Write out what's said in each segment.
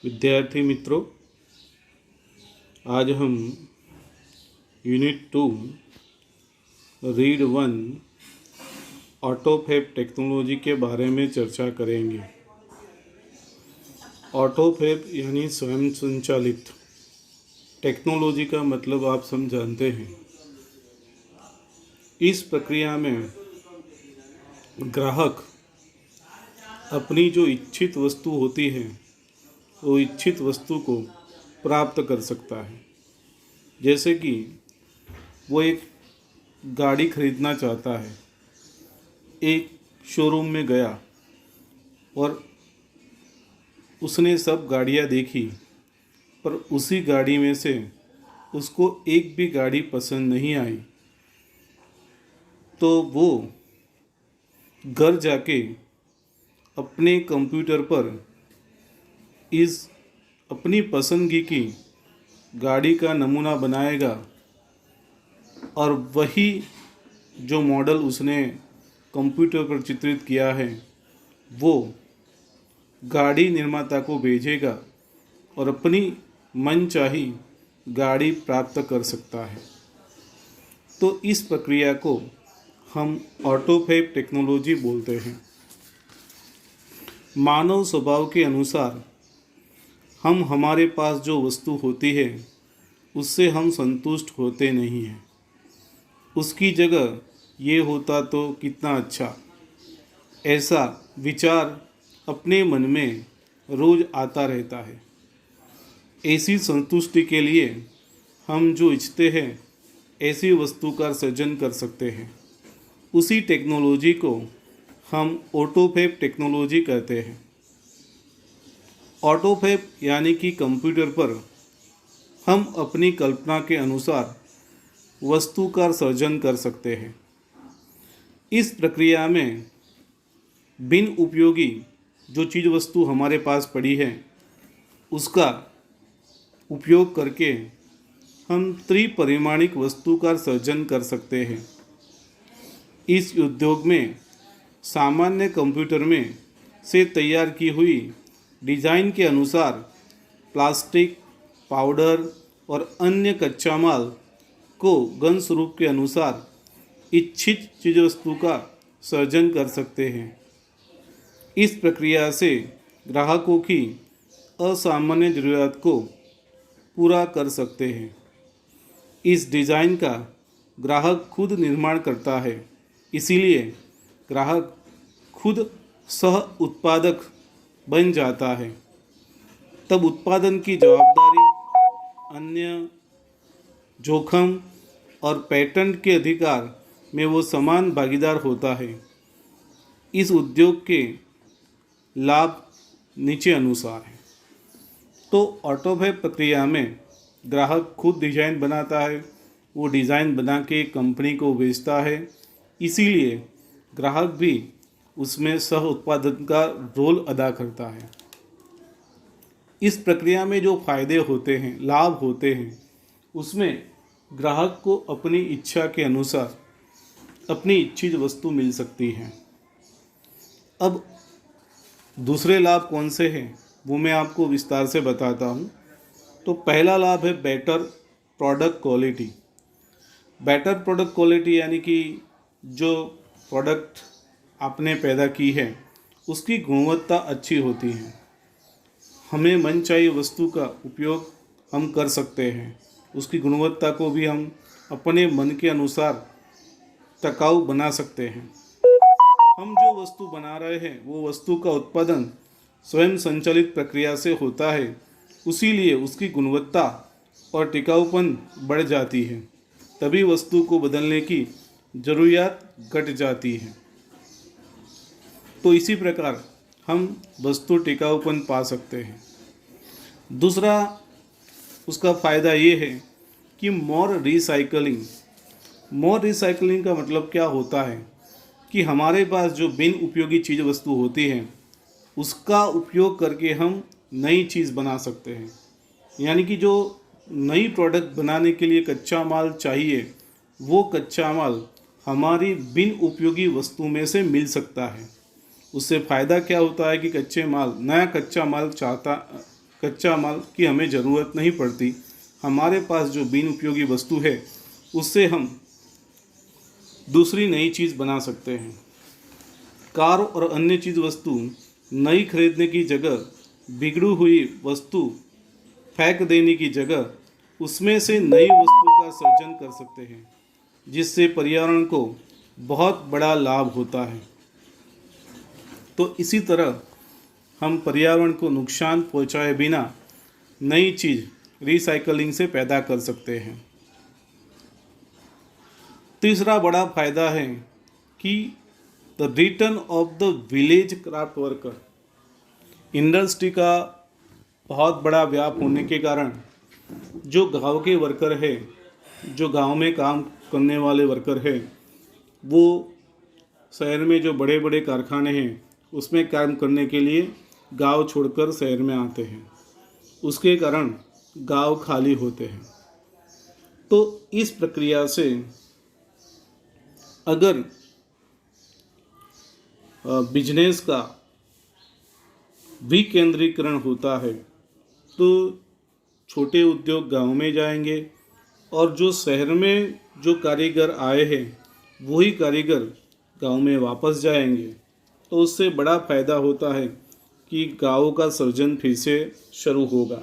विद्यार्थी मित्रों, आज हम यूनिट 2 रीड 1 ऑटोफैब टेक्नोलॉजी के बारे में चर्चा करेंगे। ऑटोफैब यानी स्वयं संचालित टेक्नोलॉजी का मतलब आप सब जानते हैं। इस प्रक्रिया में ग्राहक अपनी जो इच्छित वस्तु होती है वो इच्छित वस्तु को प्राप्त कर सकता है। जैसे कि वो एक गाड़ी खरीदना चाहता है, एक शोरूम में गया और उसने सब गाड़ियाँ देखी, पर उसी गाड़ी में से उसको एक भी गाड़ी पसंद नहीं आई, तो वो घर जाके अपने कंप्यूटर पर इस अपनी पसंदगी की गाड़ी का नमूना बनाएगा और वही जो मॉडल उसने कंप्यूटर पर चित्रित किया है वो गाड़ी निर्माता को भेजेगा और अपनी मनचाही गाड़ी प्राप्त कर सकता है। तो इस प्रक्रिया को हम ऑटोफैब टेक्नोलॉजी बोलते हैं। मानव स्वभाव के अनुसार हम हमारे पास जो वस्तु होती है उससे हम संतुष्ट होते नहीं हैं। उसकी जगह ये होता तो कितना अच्छा, ऐसा विचार अपने मन में रोज आता रहता है। ऐसी संतुष्टि के लिए हम जो इच्छते हैं ऐसी वस्तु का सृजन कर सकते हैं। उसी टेक्नोलॉजी को हम ऑटोफैब टेक्नोलॉजी कहते हैं। ऑटोफैब यानी कि कंप्यूटर पर हम अपनी कल्पना के अनुसार वस्तु का सर्जन कर सकते हैं। इस प्रक्रिया में बिन उपयोगी जो चीज़ वस्तु हमारे पास पड़ी है उसका उपयोग करके हम त्रिपरिमाणिक वस्तु का सर्जन कर सकते हैं। इस उद्योग में सामान्य कंप्यूटर में से तैयार की हुई डिज़ाइन के अनुसार प्लास्टिक, पाउडर और अन्य कच्चा माल को गन स्वरूप के अनुसार इच्छित चीज़ वस्तु का सर्जन कर सकते हैं। इस प्रक्रिया से ग्राहकों की असामान्य ज़रूरत को पूरा कर सकते हैं। इस डिज़ाइन का ग्राहक खुद निर्माण करता है, इसीलिए ग्राहक खुद सह उत्पादक बन जाता है। तब उत्पादन की जवाबदारी, अन्य जोखम और पेटेंट के अधिकार में वो समान भागीदार होता है। इस उद्योग के लाभ नीचे अनुसार हैं। तो ऑटोफैब प्रक्रिया में ग्राहक खुद डिज़ाइन बनाता है, वो डिज़ाइन बना के कंपनी को बेचता है, इसीलिए ग्राहक भी उसमें सह उत्पादन का रोल अदा करता है। इस प्रक्रिया में जो फ़ायदे होते हैं, लाभ होते हैं, उसमें ग्राहक को अपनी इच्छा के अनुसार अपनी इच्छित वस्तु मिल सकती है। अब दूसरे लाभ कौन से हैं वो मैं आपको विस्तार से बताता हूँ। तो पहला लाभ है better product quality. Better product quality यानी कि जो प्रोडक्ट आपने पैदा की है उसकी गुणवत्ता अच्छी होती है। हमें मनचाही वस्तु का उपयोग हम कर सकते हैं। उसकी गुणवत्ता को भी हम अपने मन के अनुसार टिकाऊ बना सकते हैं। हम जो वस्तु बना रहे हैं वो वस्तु का उत्पादन स्वयं संचालित प्रक्रिया से होता है, उसीलिए उसकी गुणवत्ता और टिकाऊपन बढ़ जाती है। तभी वस्तु को बदलने की ज़रूरियात घट जाती है। तो इसी प्रकार हम वस्तु टिकाऊपन पा सकते हैं। दूसरा उसका फ़ायदा ये है कि मोर रिसाइकलिंग का मतलब क्या होता है कि हमारे पास जो बिन उपयोगी चीज़ वस्तु होती है उसका उपयोग करके हम नई चीज़ बना सकते हैं। यानी कि जो नई प्रोडक्ट बनाने के लिए कच्चा माल चाहिए वो कच्चा माल हमारी बिन उपयोगी वस्तु में से मिल सकता है। उससे फ़ायदा क्या होता है कि नया कच्चा माल कच्चा माल की हमें ज़रूरत नहीं पड़ती। हमारे पास जो बिन उपयोगी वस्तु है उससे हम दूसरी नई चीज़ बना सकते हैं। कार और अन्य चीज़ वस्तु नई खरीदने की जगह बिगड़ी हुई वस्तु फेंक देने की जगह उसमें से नई वस्तु का सर्जन कर सकते हैं, जिससे पर्यावरण को बहुत बड़ा लाभ होता है। तो इसी तरह हम पर्यावरण को नुकसान पहुंचाए बिना नई चीज़ रिसाइकलिंग से पैदा कर सकते हैं। तीसरा बड़ा फायदा है कि the return of the village craft worker. Industry का बहुत बड़ा व्याप होने के कारण जो गांव के वर्कर है, जो गांव में काम करने वाले वर्कर है, वो शहर में जो बड़े बड़े कारखाने हैं उसमें काम करने के लिए गांव छोड़कर शहर में आते हैं। उसके कारण गांव खाली होते हैं। तो इस प्रक्रिया से अगर बिजनेस का विकेंद्रीकरण होता है तो छोटे उद्योग गांव में जाएंगे और जो शहर में जो कारीगर आए हैं वही कारीगर गांव में वापस जाएंगे। तो उससे बड़ा फायदा होता है कि गांव का सृजन फिर से शुरू होगा।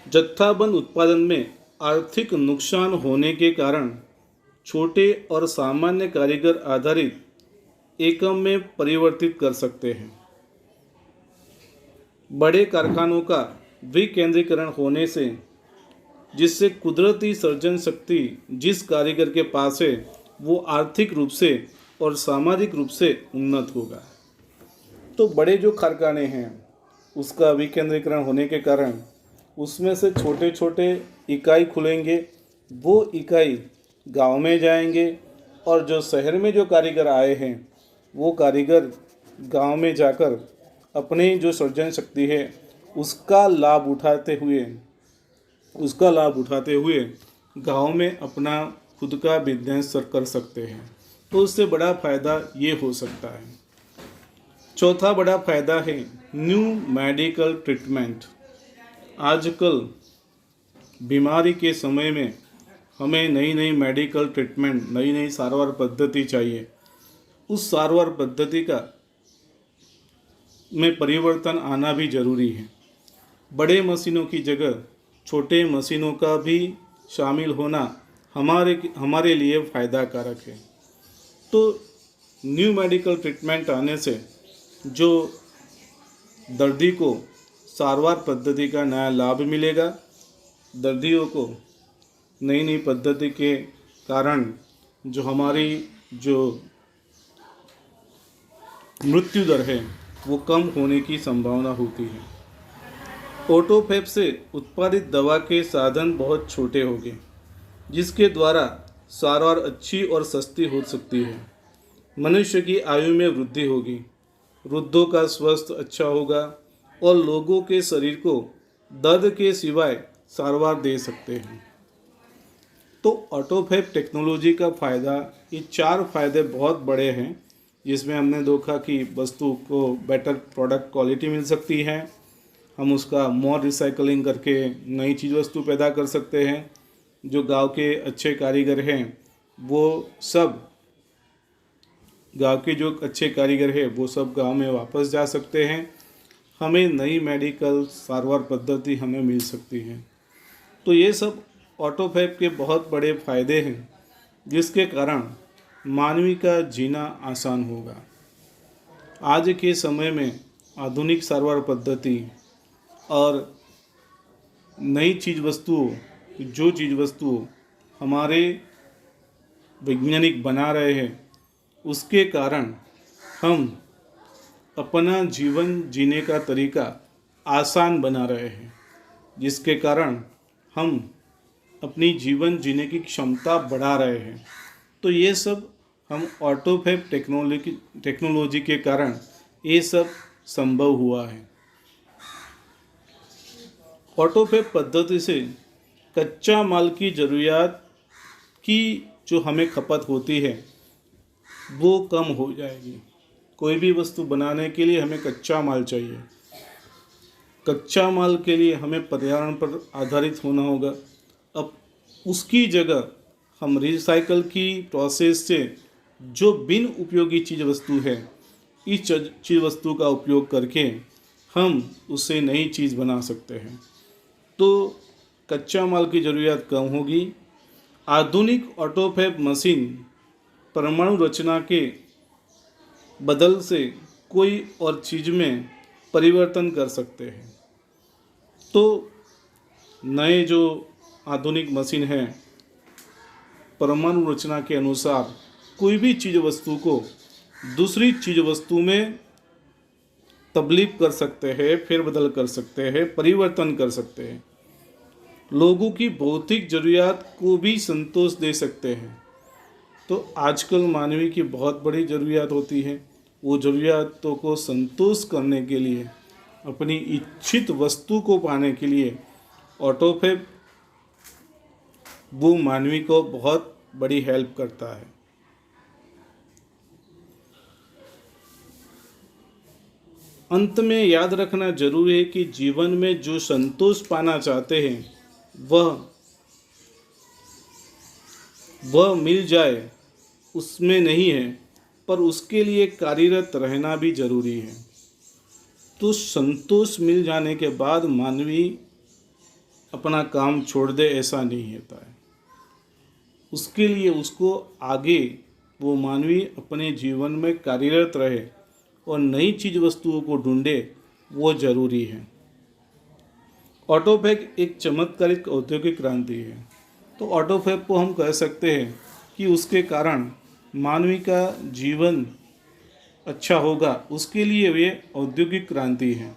जत्थाबंद उत्पादन में आर्थिक नुकसान होने के कारण छोटे और सामान्य कारीगर आधारित एकम में परिवर्तित कर सकते हैं। बड़े कारखानों का विकेंद्रीकरण होने से जिससे कुदरती सर्जन शक्ति जिस कारीगर के पास है वो आर्थिक रूप से और सामाजिक रूप से उन्नत होगा। तो बड़े जो कारखाने हैं उसका विकेंद्रीकरण होने के कारण उसमें से छोटे छोटे इकाई खुलेंगे, वो इकाई गांव में जाएंगे और जो शहर में जो कारीगर आए हैं वो कारीगर गांव में जाकर अपनी जो सर्जन शक्ति है उसका लाभ उठाते हुए गांव में अपना खुद का बिजनेस कर सकते हैं। तो उससे बड़ा फ़ायदा ये हो सकता है। चौथा बड़ा फ़ायदा है न्यू मेडिकल ट्रीटमेंट। आजकल बीमारी के समय में हमें नई नई मेडिकल ट्रीटमेंट, नई नई सारवार पद्धति चाहिए। उस सारवार पद्धति का में परिवर्तन आना भी ज़रूरी है। बड़े मशीनों की जगह छोटे मशीनों का भी शामिल होना हमारे लिए फ़ायदा कारक है। तो न्यू मेडिकल ट्रीटमेंट आने से जो दर्दी को सारवार पद्धति का नया लाभ मिलेगा, दर्दियों को नई नई पद्धति के कारण जो हमारी जो मृत्यु दर है वो कम होने की संभावना होती है। ऑटोफैब से उत्पादित दवा के साधन बहुत छोटे होंगे, जिसके द्वारा सारवार अच्छी और सस्ती हो सकती है। मनुष्य की आयु में वृद्धि होगी, वृद्धों का स्वास्थ्य अच्छा होगा और लोगों के शरीर को दर्द के सिवाय सारवार दे सकते हैं। तो ऑटोफैब टेक्नोलॉजी का फ़ायदा, ये 4 फायदे बहुत बड़े हैं, जिसमें हमने देखा कि वस्तु को बेटर प्रोडक्ट क्वालिटी मिल सकती है, हम उसका मोर रिसाइकलिंग करके नई चीज़ वस्तु पैदा कर सकते हैं, जो गांव के अच्छे कारीगर हैं वो सब गांव के जो अच्छे कारीगर हैं वो सब गांव में वापस जा सकते हैं, हमें नई मेडिकल सारवार पद्धति हमें मिल सकती है। तो ये सब ऑटोफैब के बहुत बड़े फायदे हैं, जिसके कारण मानवी का जीना आसान होगा। आज के समय में आधुनिक सारवार पद्धति और नई चीज़ वस्तुओं हमारे वैज्ञानिक बना रहे हैं, उसके कारण हम अपना जीवन जीने का तरीका आसान बना रहे हैं, जिसके कारण हम अपनी जीवन जीने की क्षमता बढ़ा रहे हैं। तो ये सब हम ऑटोफैब टेक्नोलॉजी के कारण ये सब संभव हुआ है। ऑटोफैब पद्धति से कच्चा माल की ज़रूरियात की जो हमें खपत होती है वो कम हो जाएगी। कोई भी वस्तु बनाने के लिए हमें कच्चा माल चाहिए। कच्चा माल के लिए हमें पर्यावरण पर आधारित होना होगा। अब उसकी जगह हम रिसाइकल की प्रोसेस से जो बिन उपयोगी चीज़ वस्तु है, इस चीज़ वस्तु का उपयोग करके हम उससे नई चीज़ बना सकते हैं। तो कच्चा माल की ज़रूरत कम होगी। आधुनिक ऑटोफैब मशीन परमाणु रचना के बदल से कोई और चीज़ में परिवर्तन कर सकते हैं। तो नए जो आधुनिक मशीन है, परमाणु रचना के अनुसार कोई भी चीज़ वस्तु को दूसरी चीज़ वस्तु में तब्दील कर सकते हैं, फेरबदल कर सकते हैं, परिवर्तन कर सकते हैं। लोगों की भौतिक ज़रूरियात को भी संतोष दे सकते हैं। तो आजकल मानवी की बहुत बड़ी ज़रूरियात होती है। वो ज़रूरियातों को संतोष करने के लिए, अपनी इच्छित वस्तु को पाने के लिए ऑटोफैब वो मानवी को बहुत बड़ी हेल्प करता है। अंत में याद रखना जरूरी है कि जीवन में जो संतोष पाना चाहते हैं वह मिल जाए उसमें नहीं है, पर उसके लिए कार्यरत रहना भी जरूरी है। तो संतोष मिल जाने के बाद मानवी अपना काम छोड़ दे, ऐसा नहीं होता है। उसके लिए उसको आगे वो मानवी अपने जीवन में कार्यरत रहे और नई चीज़ वस्तुओं को ढूंढे, वो जरूरी है। ऑटोफैब एक चमत्कारिक औद्योगिक क्रांति है। तो ऑटोफैब को हम कह सकते हैं कि उसके कारण मानवी का जीवन अच्छा होगा, उसके लिए वे औद्योगिक क्रांति है।